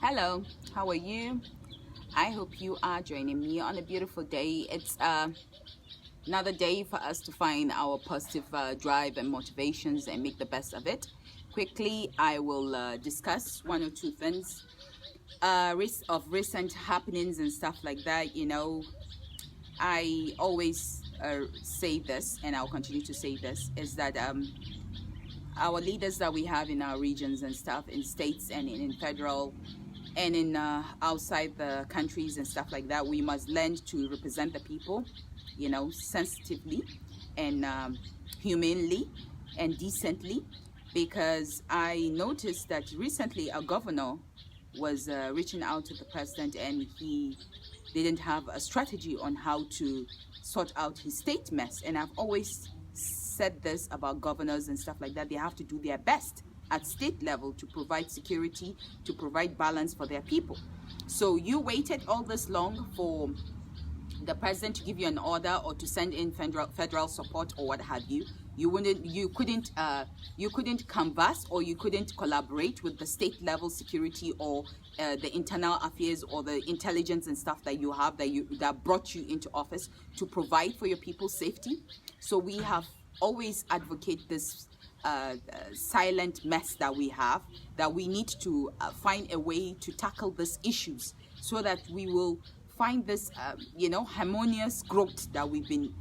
Hello, how are you? I hope you are joining me on a beautiful day. It's another day for us to find our positive drive and motivations and make the best of it. Quickly, I will discuss one or two things of recent happenings and stuff like that. I always say this, and I'll continue to say this, is that our leaders that we have in our regions and stuff, in states and in federal and in outside the countries and stuff like that, we must learn to represent the people, sensitively and humanely and decently. Because I noticed that recently a governor was reaching out to the president, and he didn't have a strategy on how to sort out his state mess. And I've always said this about governors and stuff like that. They have to do their best at state level to provide security, to provide balance for their people. So you waited all this long for the president to give you an order or to send in federal support or what have you. You couldn't canvass, or you couldn't collaborate with the state level security or the internal affairs or the intelligence and stuff that you have that brought you into office to provide for your people's safety. So we have always advocate this silent mess that we have, that we need to find a way to tackle these issues so that we will find this harmonious growth that we've been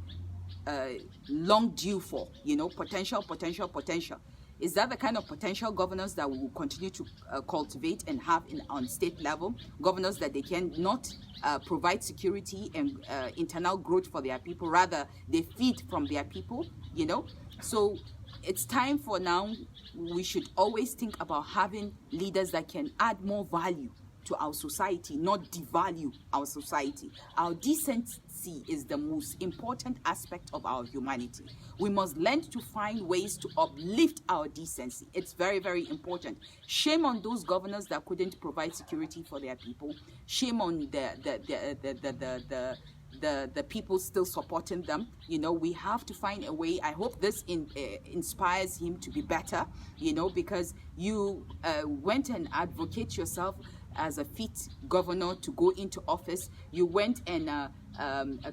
long due for. Potential. Is that the kind of potential governors that we will continue to cultivate and have on state level? Governors that they cannot provide security and internal growth for their people, rather they feed from their people, So it's time for now, we should always think about having leaders that can add more value to our society, not devalue our society. Our decency is the most important aspect of our humanity. We must learn to find ways to uplift our decency. It's very, very important. Shame on those governors that couldn't provide security for their people. Shame on the people still supporting them. We have to find a way. I hope this inspires him to be better, because you went and advocate yourself as a fit governor to go into office. You went and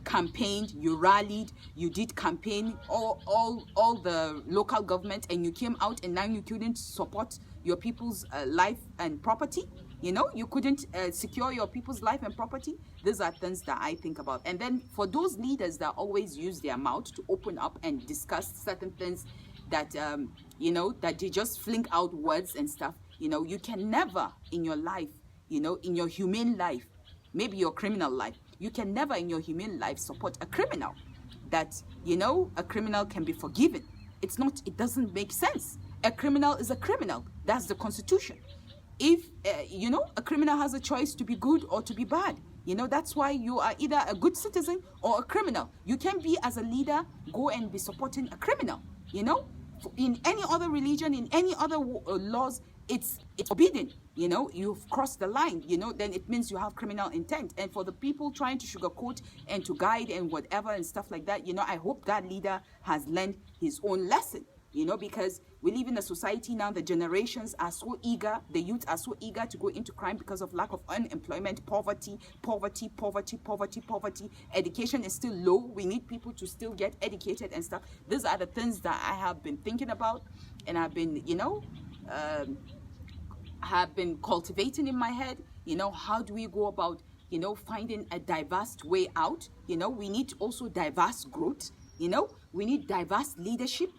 campaigned, you rallied, you did campaign all the local government, and you came out and now you couldn't support your people's life and property. You couldn't secure your people's life and property. These are things that I think about. And then for those leaders that always use their mouth to open up and discuss certain things that that they just fling out words and stuff, you can never in your life, in your humane life, maybe your criminal life, you can never in your humane life support a criminal that, a criminal can be forgiven. It doesn't make sense. A criminal is a criminal. That's the Constitution. If, a criminal has a choice to be good or to be bad, that's why you are either a good citizen or a criminal. You can be, as a leader, go and be supporting a criminal, In any other religion, in any other laws, it's forbidden. You've crossed the line, then it means you have criminal intent. And for the people trying to sugarcoat and to guide and whatever and stuff like that, I hope that leader has learned his own lesson, because we live in a society now, the generations are so eager, the youth are so eager to go into crime because of lack of unemployment, poverty. Education is still low. We need people to still get educated and stuff. These are the things that I have been thinking about, and I've been, have been cultivating in my head. How do we go about, finding a diverse way out? We need also diverse growth. We need diverse leadership.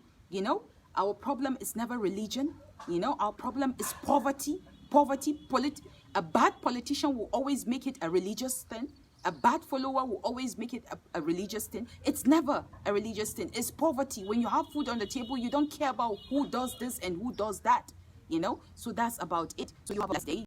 Our problem is never religion. Our problem is poverty. A bad politician will always make it a religious thing. A bad follower will always make it a religious thing. It's never a religious thing. It's poverty. When you have food on the table, you don't care about who does this and who does that. So that's about it. So you have a blessed day.